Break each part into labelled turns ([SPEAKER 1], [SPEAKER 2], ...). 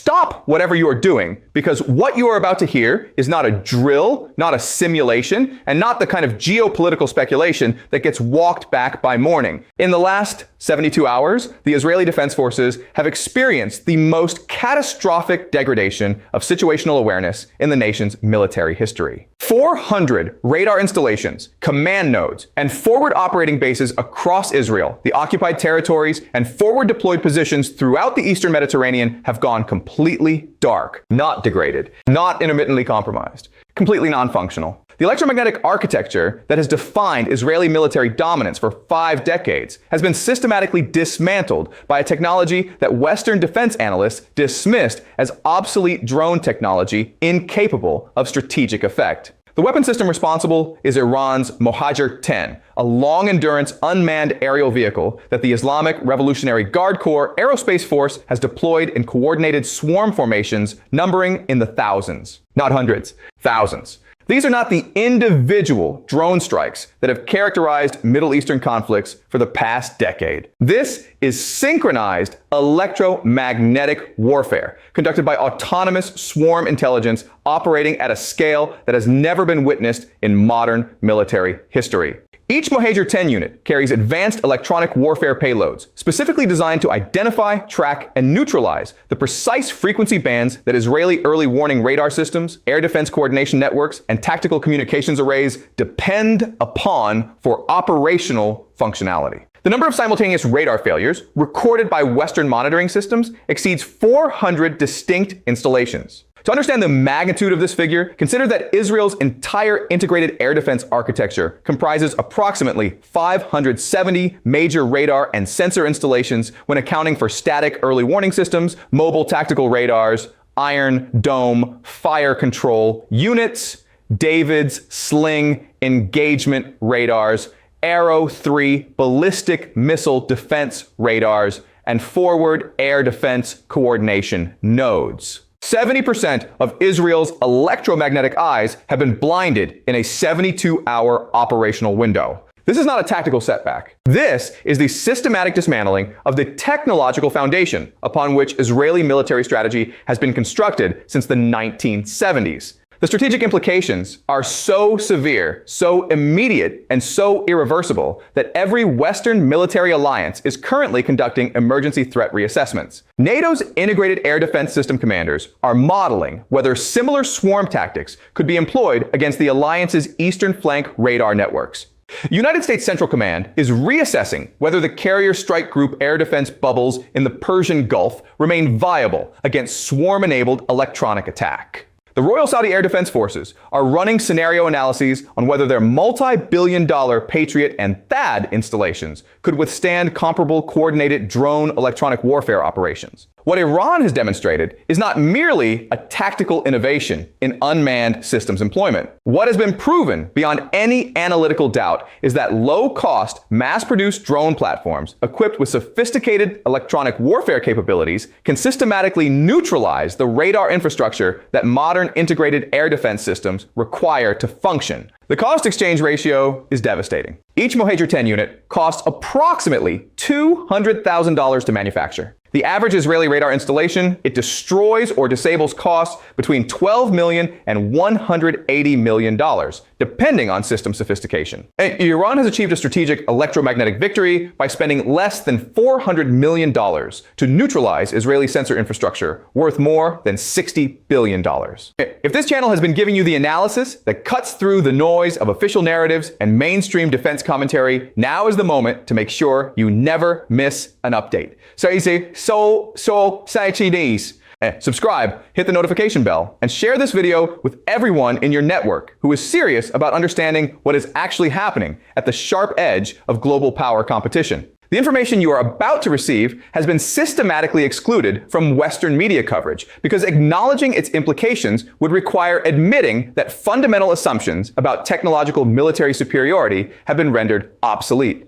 [SPEAKER 1] stop whatever you are doing, because what you are about to hear is not a drill, not a simulation, and not the kind of geopolitical speculation that gets walked back by morning. In the last 72 hours, the Israeli Defense Forces have experienced the most catastrophic degradation of situational awareness in the nation's military history. 400 radar installations, command nodes, and forward operating bases across Israel, the occupied territories, and forward deployed positions throughout the eastern Mediterranean have gone completely dark, not degraded, not intermittently compromised, completely non-functional. The electromagnetic architecture that has defined Israeli military dominance for 5 decades has been systematically dismantled by a technology that Western defense analysts dismissed as obsolete drone technology incapable of strategic effect. The weapon system responsible is Iran's Mohajer 10, a long-endurance unmanned aerial vehicle that the Islamic Revolutionary Guard Corps Aerospace Force has deployed in coordinated swarm formations numbering in the thousands. Not hundreds, thousands. These are not the individual drone strikes that have characterized Middle Eastern conflicts for the past decade. This is synchronized electromagnetic warfare conducted by autonomous swarm intelligence operating at a scale that has never been witnessed in modern military history. Each Mohajer 10 unit carries advanced electronic warfare payloads, specifically designed to identify, track, and neutralize the precise frequency bands that Israeli early warning radar systems, air defense coordination networks, and tactical communications arrays depend upon for operational functionality. The number of simultaneous radar failures recorded by Western monitoring systems exceeds 400 distinct installations. To understand the magnitude of this figure, consider that Israel's entire integrated air defense architecture comprises approximately 570 major radar and sensor installations when accounting for static early warning systems, mobile tactical radars, Iron Dome, fire control units, David's Sling engagement radars, Arrow 3 ballistic missile defense radars, and forward air defense coordination nodes. 70% of Israel's electromagnetic eyes have been blinded in a 72-hour operational window. This is not a tactical setback. This is the systematic dismantling of the technological foundation upon which Israeli military strategy has been constructed since the 1970s. The strategic implications are so severe, so immediate, and so irreversible that every Western military alliance is currently conducting emergency threat reassessments. NATO's integrated air defense system commanders are modeling whether similar swarm tactics could be employed against the alliance's eastern flank radar networks. United States Central Command is reassessing whether the carrier strike group air defense bubbles in the Persian Gulf remain viable against swarm-enabled electronic attack. The Royal Saudi Air Defense Forces are running scenario analyses on whether their multi-billion-dollar Patriot and THAAD installations could withstand comparable coordinated drone electronic warfare operations. What Iran has demonstrated is not merely a tactical innovation in unmanned systems employment. What has been proven beyond any analytical doubt is that low-cost, mass-produced drone platforms equipped with sophisticated electronic warfare capabilities can systematically neutralize the radar infrastructure that modern integrated air defense systems require to function. The cost-exchange ratio is devastating. Each Mohajer 10 unit costs approximately $200,000 to manufacture. The average Israeli radar installation, it destroys or disables costs between $12 million and $180 million, depending on system sophistication. Iran has achieved a strategic electromagnetic victory by spending less than $400 million to neutralize Israeli sensor infrastructure worth more than $60 billion. If this channel has been giving you the analysis that cuts through the noise of official narratives and mainstream defense commentary, now is the moment to make sure you never miss an update. So easy. Say Chinese. Subscribe, hit the notification bell, and share this video with everyone in your network who is serious about understanding what is actually happening at the sharp edge of global power competition. The information you are about to receive has been systematically excluded from Western media coverage because acknowledging its implications would require admitting that fundamental assumptions about technological military superiority have been rendered obsolete.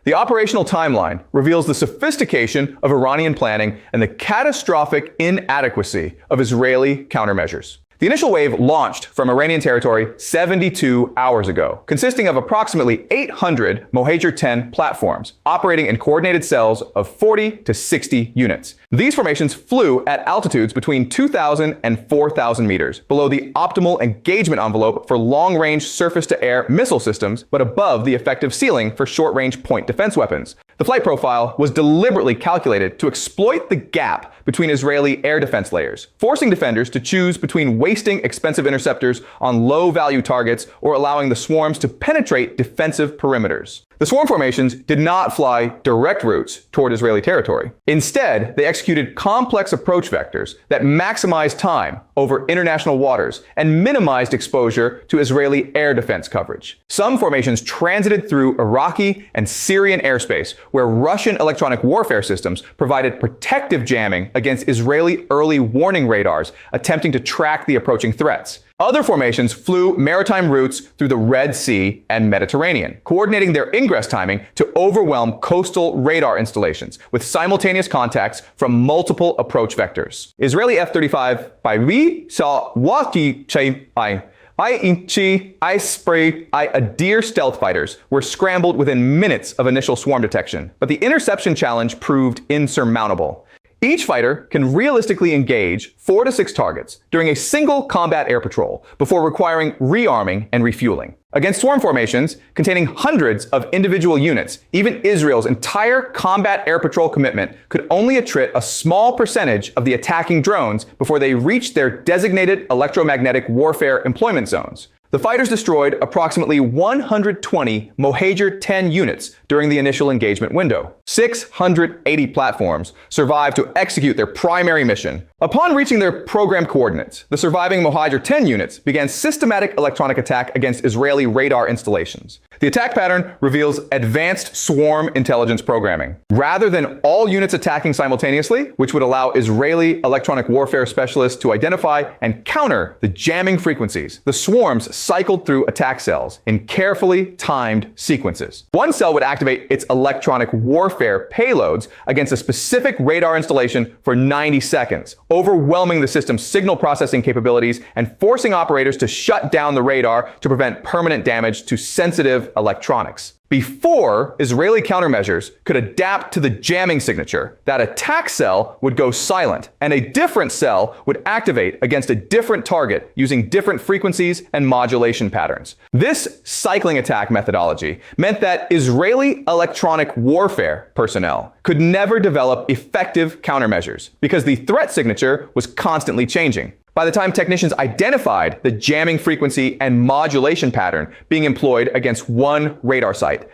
[SPEAKER 1] The operational timeline reveals the sophistication of Iranian planning and the catastrophic inadequacy of Israeli countermeasures. The initial wave launched from Iranian territory 72 hours ago, consisting of approximately 800 Mohajer 10 platforms, operating in coordinated cells of 40 to 60 units. These formations flew at altitudes between 2,000 and 4,000 meters, below the optimal engagement envelope for long-range surface-to-air missile systems, but above the effective ceiling for short-range point defense weapons. The flight profile was deliberately calculated to exploit the gap between Israeli air defense layers, forcing defenders to choose between wasting expensive interceptors on low-value targets or allowing the swarms to penetrate defensive perimeters. The swarm formations did not fly direct routes toward Israeli territory. Instead, they executed complex approach vectors that maximized time over international waters and minimized exposure to Israeli air defense coverage. Some formations transited through Iraqi and Syrian airspace, where Russian electronic warfare systems provided protective jamming against Israeli early warning radars attempting to track the approaching threats. Other formations flew maritime routes through the Red Sea and Mediterranean, coordinating their ingress timing to overwhelm coastal radar installations with simultaneous contacts from multiple approach vectors. Israeli F-35 Paivi saw Wati Chai Adair stealth fighters were scrambled within minutes of initial swarm detection, but the interception challenge proved insurmountable. Each fighter can realistically engage 4 to 6 targets during a single combat air patrol before requiring rearming and refueling. Against swarm formations containing hundreds of individual units, even Israel's entire combat air patrol commitment could only attrit a small percentage of the attacking drones before they reached their designated electromagnetic warfare employment zones. The fighters destroyed approximately 120 Mohajer 10 units during the initial engagement window. 680 platforms survived to execute their primary mission. Upon reaching their programmed coordinates, the surviving Mohajer 10 units began systematic electronic attack against Israeli radar installations. The attack pattern reveals advanced swarm intelligence programming. Rather than all units attacking simultaneously, which would allow Israeli electronic warfare specialists to identify and counter the jamming frequencies, the swarms cycled through attack cells in carefully timed sequences. One cell would activate its electronic warfare payloads against a specific radar installation for 90 seconds, overwhelming the system's signal processing capabilities and forcing operators to shut down the radar to prevent permanent damage to sensitive electronics. Before Israeli countermeasures could adapt to the jamming signature, that attack cell would go silent, and a different cell would activate against a different target using different frequencies and modulation patterns. This cycling attack methodology meant that Israeli electronic warfare personnel could never develop effective countermeasures because the threat signature was constantly changing. By the time technicians identified the jamming frequency and modulation pattern being employed against one radar site,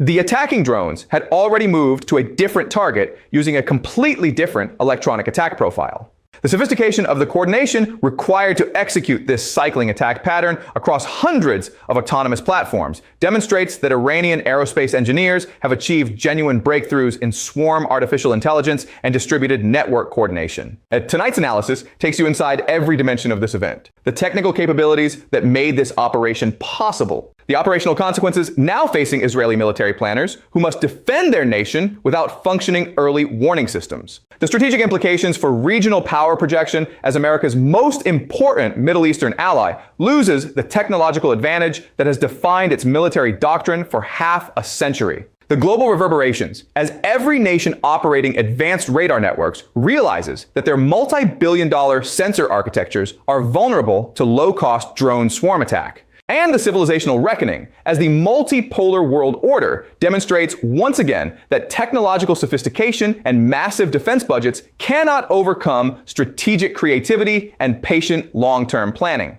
[SPEAKER 1] the attacking drones had already moved to a different target using a completely different electronic attack profile. The sophistication of the coordination required to execute this cycling attack pattern across hundreds of autonomous platforms demonstrates that Iranian aerospace engineers have achieved genuine breakthroughs in swarm artificial intelligence and distributed network coordination. Tonight's analysis takes you inside every dimension of this event. The technical capabilities that made this operation possible. The operational consequences now facing Israeli military planners who must defend their nation without functioning early warning systems. The strategic implications for regional power projection as America's most important Middle Eastern ally loses the technological advantage that has defined its military doctrine for half a century. The global reverberations, as every nation operating advanced radar networks realizes that their multi-billion-dollar sensor architectures are vulnerable to low-cost drone swarm attack. And the civilizational reckoning, as the multipolar world order demonstrates once again that technological sophistication and massive defense budgets cannot overcome strategic creativity and patient long-term planning.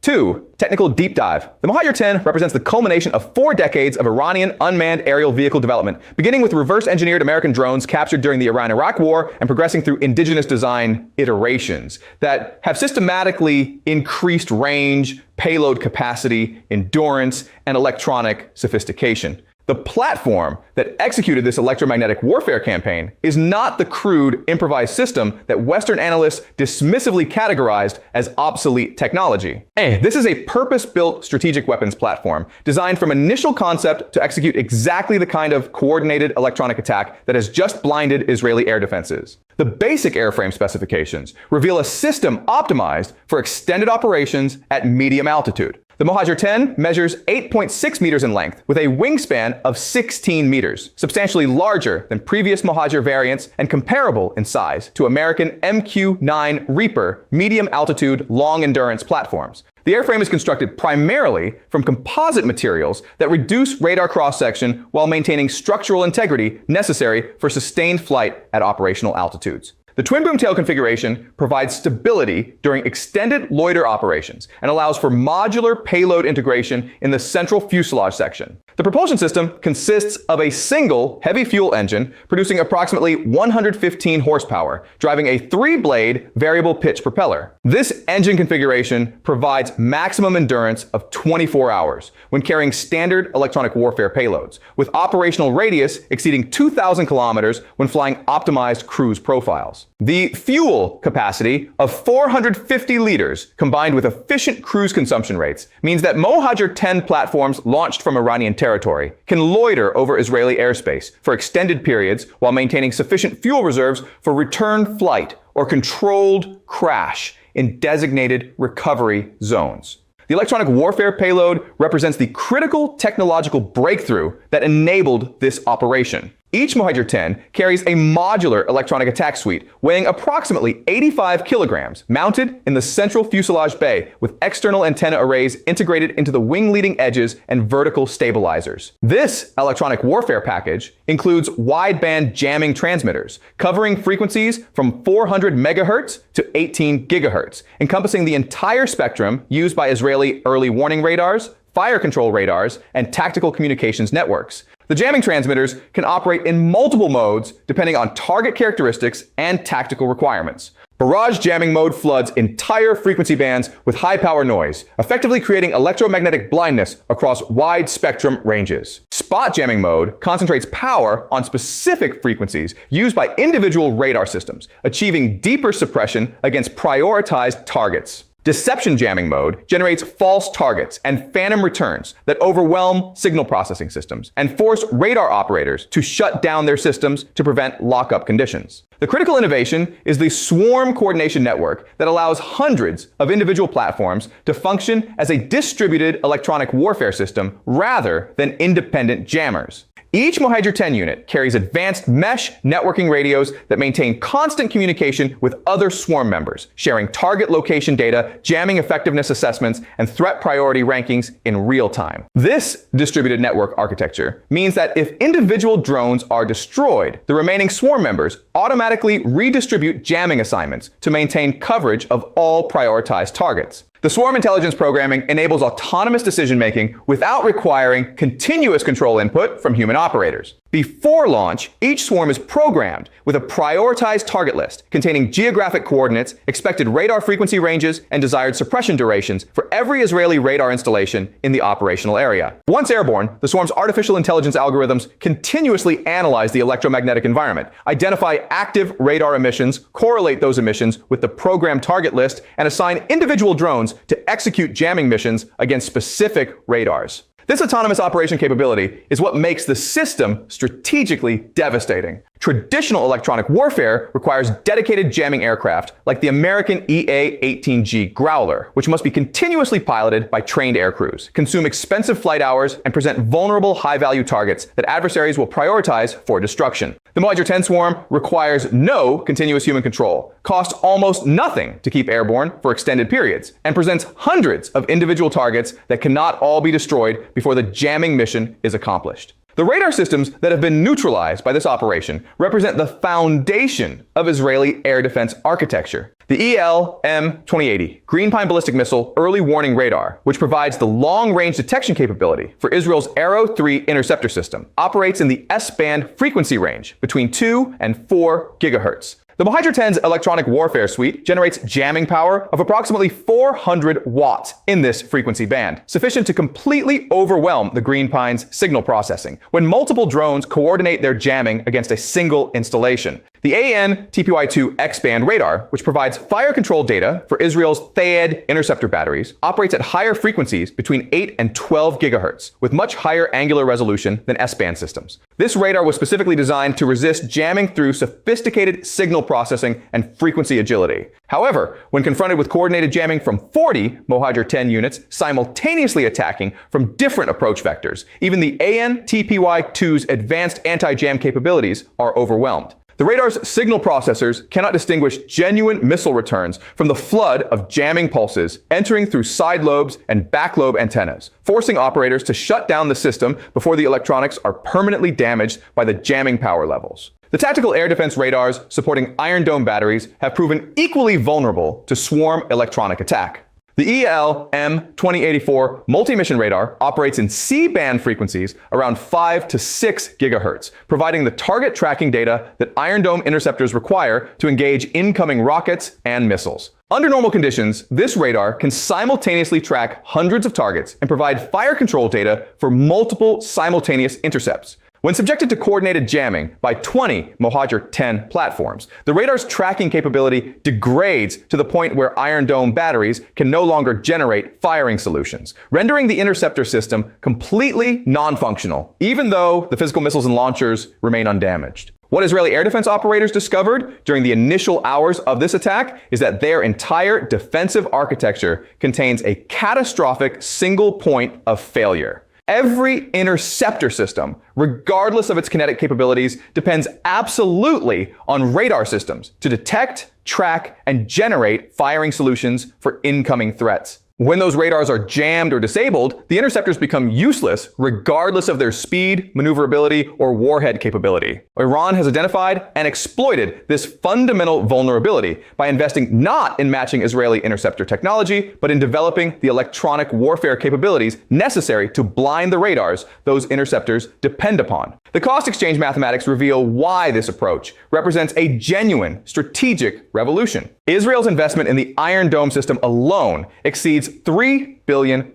[SPEAKER 1] Two, technical deep dive. The Mohajer 10 represents the culmination of 4 decades of Iranian unmanned aerial vehicle development, beginning with reverse-engineered American drones captured during the Iran-Iraq War and progressing through indigenous design iterations that have systematically increased range, payload capacity, endurance, and electronic sophistication. The platform that executed this electromagnetic warfare campaign is not the crude, improvised system that Western analysts dismissively categorized as obsolete technology. This is a purpose-built strategic weapons platform designed from initial concept to execute exactly the kind of coordinated electronic attack that has just blinded Israeli air defenses. The basic airframe specifications reveal a system optimized for extended operations at medium altitude. The Mohajer 10 measures 8.6 meters in length with a wingspan of 16 meters, substantially larger than previous Mohajer variants and comparable in size to American MQ-9 Reaper medium-altitude long-endurance platforms. The airframe is constructed primarily from composite materials that reduce radar cross-section while maintaining structural integrity necessary for sustained flight at operational altitudes. The twin-boom tail configuration provides stability during extended loiter operations and allows for modular payload integration in the central fuselage section. The propulsion system consists of a single heavy fuel engine producing approximately 115 horsepower, driving a 3-blade variable pitch propeller. This engine configuration provides maximum endurance of 24 hours when carrying standard electronic warfare payloads, with operational radius exceeding 2,000 kilometers when flying optimized cruise profiles. The fuel capacity of 450 liters combined with efficient cruise consumption rates means that Mohajer 10 platforms launched from Iranian territory can loiter over Israeli airspace for extended periods while maintaining sufficient fuel reserves for return flight or controlled crash in designated recovery zones. The electronic warfare payload represents the critical technological breakthrough that enabled this operation. Each Mohajer 10 carries a modular electronic attack suite weighing approximately 85 kilograms, mounted in the central fuselage bay with external antenna arrays integrated into the wing leading edges and vertical stabilizers. This electronic warfare package includes wideband jamming transmitters, covering frequencies from 400 megahertz to 18 gigahertz, encompassing the entire spectrum used by Israeli early warning radars, fire control radars, and tactical communications networks. The jamming transmitters can operate in multiple modes depending on target characteristics and tactical requirements. Barrage jamming mode floods entire frequency bands with high power noise, effectively creating electromagnetic blindness across wide spectrum ranges. Spot jamming mode concentrates power on specific frequencies used by individual radar systems, achieving deeper suppression against prioritized targets. Deception jamming mode generates false targets and phantom returns that overwhelm signal processing systems and force radar operators to shut down their systems to prevent lockup conditions. The critical innovation is the swarm coordination network that allows hundreds of individual platforms to function as a distributed electronic warfare system rather than independent jammers. Each Mohajer 10 unit carries advanced mesh networking radios that maintain constant communication with other swarm members, sharing target location data, jamming effectiveness assessments, and threat priority rankings in real time. This distributed network architecture means that if individual drones are destroyed, the remaining swarm members automatically redistribute jamming assignments to maintain coverage of all prioritized targets. The swarm intelligence programming enables autonomous decision-making without requiring continuous control input from human operators. Before launch, each swarm is programmed with a prioritized target list containing geographic coordinates, expected radar frequency ranges, and desired suppression durations for every Israeli radar installation in the operational area. Once airborne, the swarm's artificial intelligence algorithms continuously analyze the electromagnetic environment, identify active radar emissions, correlate those emissions with the programmed target list, and assign individual drones to execute jamming missions against specific radars. This autonomous operation capability is what makes the system strategically devastating. Traditional electronic warfare requires dedicated jamming aircraft like the American EA-18G Growler, which must be continuously piloted by trained air crews, consume expensive flight hours, and present vulnerable high-value targets that adversaries will prioritize for destruction. The Mohajer 10 swarm requires no continuous human control, costs almost nothing to keep airborne for extended periods, and presents hundreds of individual targets that cannot all be destroyed before the jamming mission is accomplished. The radar systems that have been neutralized by this operation represent the foundation of Israeli air defense architecture. The EL-M-2080 Green Pine Ballistic Missile Early Warning Radar, which provides the long-range detection capability for Israel's Arrow 3 interceptor system, operates in the S-band frequency range between 2 and 4 gigahertz. The Mohajer 10's electronic warfare suite generates jamming power of approximately 400 watts in this frequency band, sufficient to completely overwhelm the Green Pine's signal processing when multiple drones coordinate their jamming against a single installation. The AN/TPY-2 X-band radar, which provides fire control data for Israel's THAAD interceptor batteries, operates at higher frequencies between 8 and 12 gigahertz, with much higher angular resolution than S-band systems. This radar was specifically designed to resist jamming through sophisticated signal processing and frequency agility. However, when confronted with coordinated jamming from 40 Mohajer 10 units simultaneously attacking from different approach vectors, even the AN/TPY-2's advanced anti-jam capabilities are overwhelmed. The radar's signal processors cannot distinguish genuine missile returns from the flood of jamming pulses entering through side lobes and back lobe antennas, forcing operators to shut down the system before the electronics are permanently damaged by the jamming power levels. The tactical air defense radars supporting Iron Dome batteries have proven equally vulnerable to swarm electronic attack. The EL-M2084 multi-mission radar operates in C-band frequencies around 5 to 6 gigahertz, providing the target tracking data that Iron Dome interceptors require to engage incoming rockets and missiles. Under normal conditions, this radar can simultaneously track hundreds of targets and provide fire control data for multiple simultaneous intercepts. When subjected to coordinated jamming by 20 Mohajer 10 platforms, the radar's tracking capability degrades to the point where Iron Dome batteries can no longer generate firing solutions, rendering the interceptor system completely non-functional, even though the physical missiles and launchers remain undamaged. What Israeli air defense operators discovered during the initial hours of this attack is that their entire defensive architecture contains a catastrophic single point of failure. Every interceptor system, regardless of its kinetic capabilities, depends absolutely on radar systems to detect, track, and generate firing solutions for incoming threats. When those radars are jammed or disabled, the interceptors become useless regardless of their speed, maneuverability, or warhead capability. Iran has identified and exploited this fundamental vulnerability by investing not in matching Israeli interceptor technology, but in developing the electronic warfare capabilities necessary to blind the radars those interceptors depend upon. The cost exchange mathematics reveal why this approach represents a genuine strategic revolution. Israel's investment in the Iron Dome system alone exceeds $3 billion,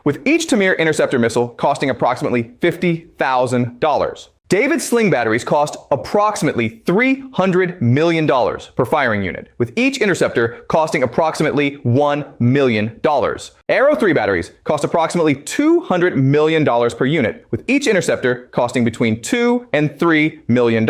[SPEAKER 1] with each Tamir interceptor missile costing approximately $50,000. David's sling batteries cost approximately $300 million per firing unit, with each interceptor costing approximately $1 million. Arrow 3 batteries cost approximately $200 million per unit, with each interceptor costing between $2 and $3 million.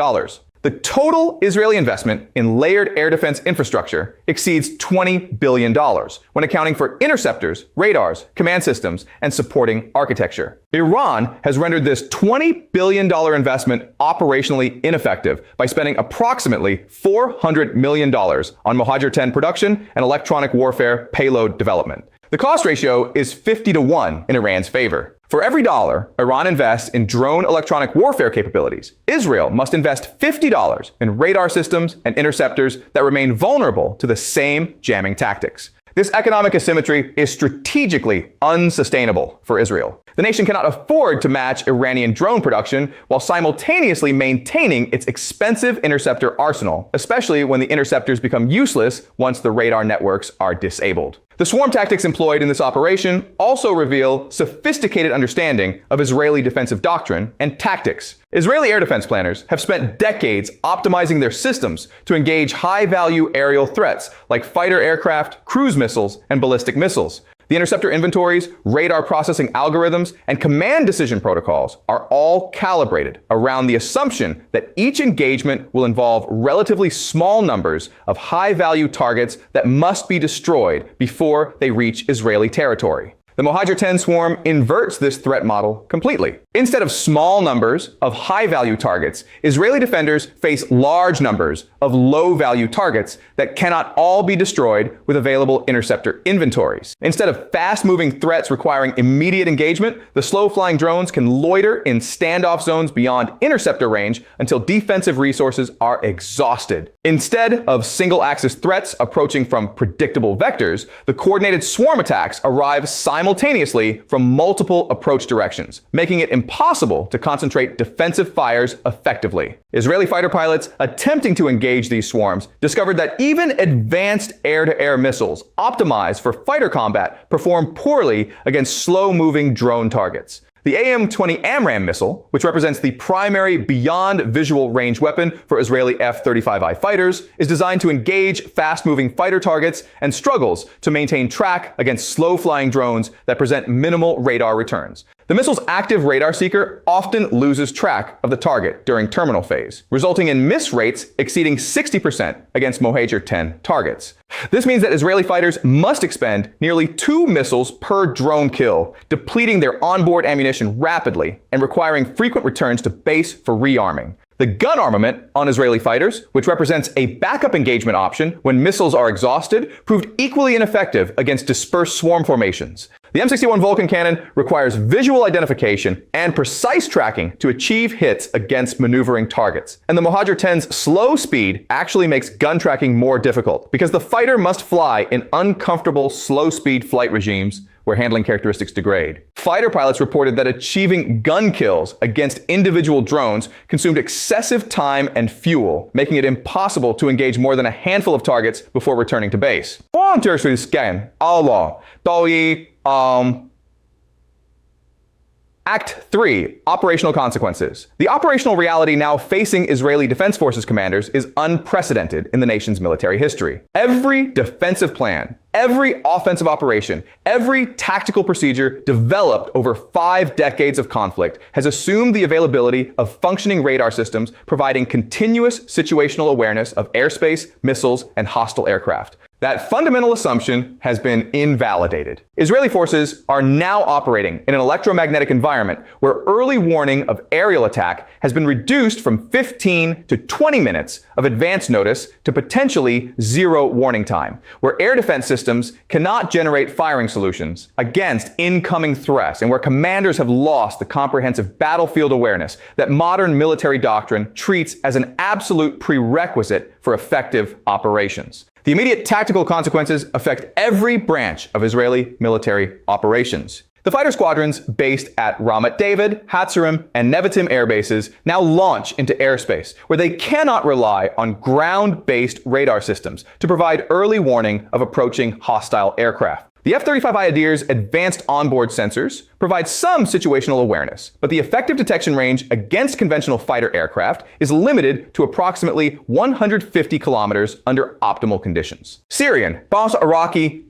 [SPEAKER 1] The total Israeli investment in layered air defense infrastructure exceeds $20 billion when accounting for interceptors, radars, command systems, and supporting architecture. Iran has rendered this $20 billion investment operationally ineffective by spending approximately $400 million on Mohajer 10 production and electronic warfare payload development. The cost ratio is 50-1 in Iran's favor. For every dollar Iran invests in drone electronic warfare capabilities, Israel must invest $50 in radar systems and interceptors that remain vulnerable to the same jamming tactics. This economic asymmetry is strategically unsustainable for Israel. The nation cannot afford to match Iranian drone production while simultaneously maintaining its expensive interceptor arsenal, especially when the interceptors become useless once the radar networks are disabled. The swarm tactics employed in this operation also reveal sophisticated understanding of Israeli defensive doctrine and tactics. Israeli air defense planners have spent decades optimizing their systems to engage high-value aerial threats like fighter aircraft, cruise missiles, and ballistic missiles. The interceptor inventories, radar processing algorithms, and command decision protocols are all calibrated around the assumption that each engagement will involve relatively small numbers of high-value targets that must be destroyed before they reach Israeli territory. The Mohajer 10 swarm inverts this threat model completely. Instead of small numbers of high-value targets, Israeli defenders face large numbers of low-value targets that cannot all be destroyed with available interceptor inventories. Instead of fast-moving threats requiring immediate engagement, the slow-flying drones can loiter in standoff zones beyond interceptor range until defensive resources are exhausted. Instead of single-axis threats approaching from predictable vectors, the coordinated swarm attacks arrive simultaneously from multiple approach directions, making it impossible to concentrate defensive fires effectively. Israeli fighter pilots attempting to engage these swarms discovered that even advanced air-to-air missiles optimized for fighter combat perform poorly against slow-moving drone targets. The AM-20 AMRAAM missile, which represents the primary beyond visual range weapon for Israeli F-35I fighters, is designed to engage fast-moving fighter targets and struggles to maintain track against slow-flying drones that present minimal radar returns. The missile's active radar seeker often loses track of the target during terminal phase, resulting in miss rates exceeding 60% against Mohajer 10 targets. This means that Israeli fighters must expend nearly 2 missiles per drone kill, depleting their onboard ammunition rapidly and requiring frequent returns to base for rearming. The gun armament on Israeli fighters, which represents a backup engagement option when missiles are exhausted, proved equally ineffective against dispersed swarm formations. The M61 Vulcan cannon requires visual identification and precise tracking to achieve hits against maneuvering targets. And the Mohajer 10's slow speed actually makes gun tracking more difficult because the fighter must fly in uncomfortable slow-speed flight regimes where handling characteristics degrade. Fighter pilots reported that achieving gun kills against individual drones consumed excessive time and fuel, making it impossible to engage more than a handful of targets before returning to base. Act 3. Operational consequences. The operational reality now facing Israeli Defense Forces commanders is unprecedented in the nation's military history. Every defensive plan, every offensive operation, every tactical procedure developed over 5 decades of conflict has assumed the availability of functioning radar systems providing continuous situational awareness of airspace, missiles, and hostile aircraft. That fundamental assumption has been invalidated. Israeli forces are now operating in an electromagnetic environment where early warning of aerial attack has been reduced from 15 to 20 minutes of advance notice to potentially 0 warning time, where air defense systems cannot generate firing solutions against incoming threats, and where commanders have lost the comprehensive battlefield awareness that modern military doctrine treats as an absolute prerequisite for effective operations. The immediate tactical consequences affect every branch of Israeli military operations. The fighter squadrons based at Ramat David, Hatzerim, and Nevatim air bases now launch into airspace, where they cannot rely on ground-based radar systems to provide early warning of approaching hostile aircraft. The F-35I Adir's advanced onboard sensors provide some situational awareness, but the effective detection range against conventional fighter aircraft is limited to approximately 150 kilometers under optimal conditions. Syrian, Bas Iraqi,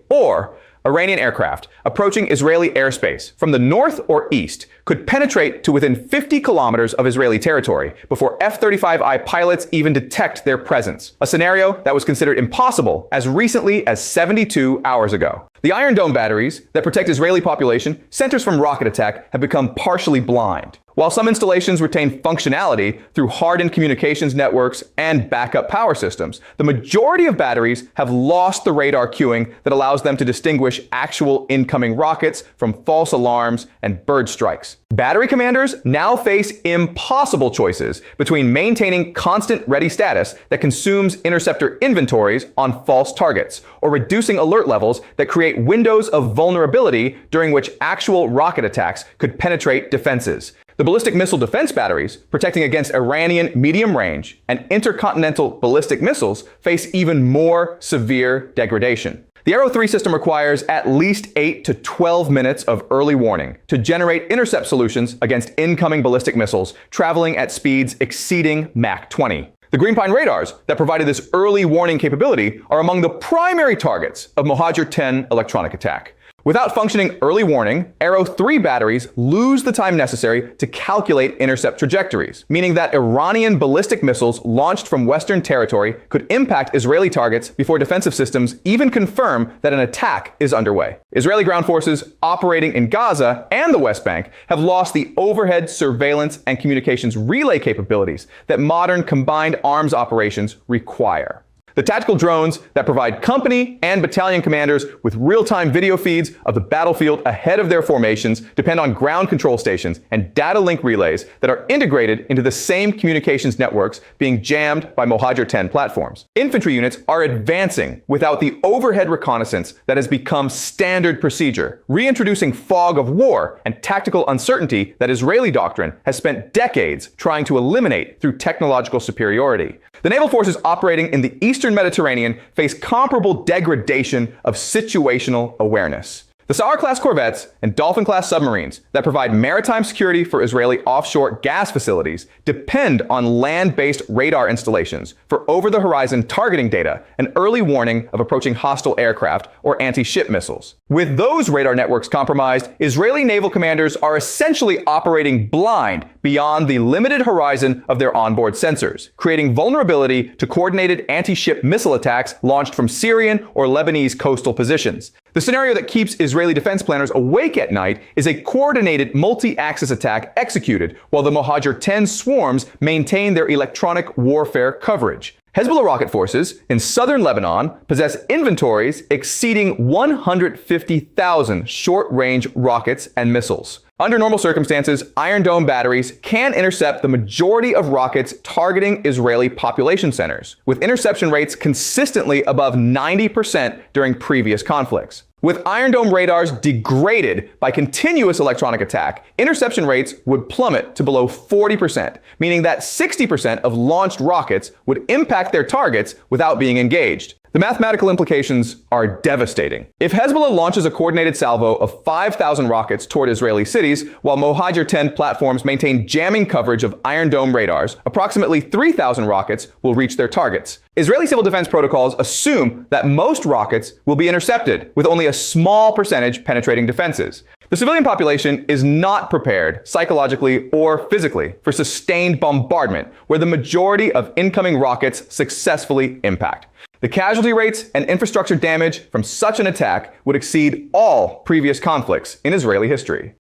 [SPEAKER 1] or Iranian aircraft approaching Israeli airspace from the north or east could penetrate to within 50 kilometers of Israeli territory before F-35I pilots even detect their presence, a scenario that was considered impossible as recently as 72 hours ago. The Iron Dome batteries that protect Israeli population centers from rocket attack have become partially blind. While some installations retain functionality through hardened communications networks and backup power systems, the majority of batteries have lost the radar cueing that allows them to distinguish actual incoming rockets from false alarms and bird strikes. Battery commanders now face impossible choices between maintaining constant ready status that consumes interceptor inventories on false targets, or reducing alert levels that create windows of vulnerability during which actual rocket attacks could penetrate defenses. The ballistic missile defense batteries, protecting against Iranian medium range and intercontinental ballistic missiles, face even more severe degradation. The Arrow 3 system requires at least 8 to 12 minutes of early warning to generate intercept solutions against incoming ballistic missiles traveling at speeds exceeding Mach 20. The Green Pine radars that provided this early warning capability are among the primary targets of Mohajer 10 electronic attack. Without functioning early warning, Arrow 3 batteries lose the time necessary to calculate intercept trajectories, meaning that Iranian ballistic missiles launched from Western territory could impact Israeli targets before defensive systems even confirm that an attack is underway. Israeli ground forces operating in Gaza and the West Bank have lost the overhead surveillance and communications relay capabilities that modern combined arms operations require. The tactical drones that provide company and battalion commanders with real-time video feeds of the battlefield ahead of their formations depend on ground control stations and data link relays that are integrated into the same communications networks being jammed by Mohajer 10 platforms. Infantry units are advancing without the overhead reconnaissance that has become standard procedure, reintroducing fog of war and tactical uncertainty that Israeli doctrine has spent decades trying to eliminate through technological superiority. The naval forces operating in the Eastern Mediterranean face comparable degradation of situational awareness. The Sa'ar-class corvettes and Dolphin-class submarines that provide maritime security for Israeli offshore gas facilities depend on land-based radar installations for over-the-horizon targeting data and early warning of approaching hostile aircraft or anti-ship missiles. With those radar networks compromised, Israeli naval commanders are essentially operating blind beyond the limited horizon of their onboard sensors, creating vulnerability to coordinated anti-ship missile attacks launched from Syrian or Lebanese coastal positions. The scenario that keeps Israeli defense planners awake at night is a coordinated multi-axis attack executed while the Mohajer 10 swarms maintain their electronic warfare coverage. Hezbollah rocket forces in southern Lebanon possess inventories exceeding 150,000 short-range rockets and missiles. Under normal circumstances, Iron Dome batteries can intercept the majority of rockets targeting Israeli population centers, with interception rates consistently above 90% during previous conflicts. With Iron Dome radars degraded by continuous electronic attack, interception rates would plummet to below 40%, meaning that 60% of launched rockets would impact their targets without being engaged. The mathematical implications are devastating. If Hezbollah launches a coordinated salvo of 5,000 rockets toward Israeli cities, while Mohajer 10 platforms maintain jamming coverage of Iron Dome radars, approximately 3,000 rockets will reach their targets. Israeli civil defense protocols assume that most rockets will be intercepted, with only a small percentage penetrating defenses. The civilian population is not prepared psychologically or physically for sustained bombardment, where the majority of incoming rockets successfully impact. The casualty rates and infrastructure damage from such an attack would exceed all previous conflicts in Israeli history.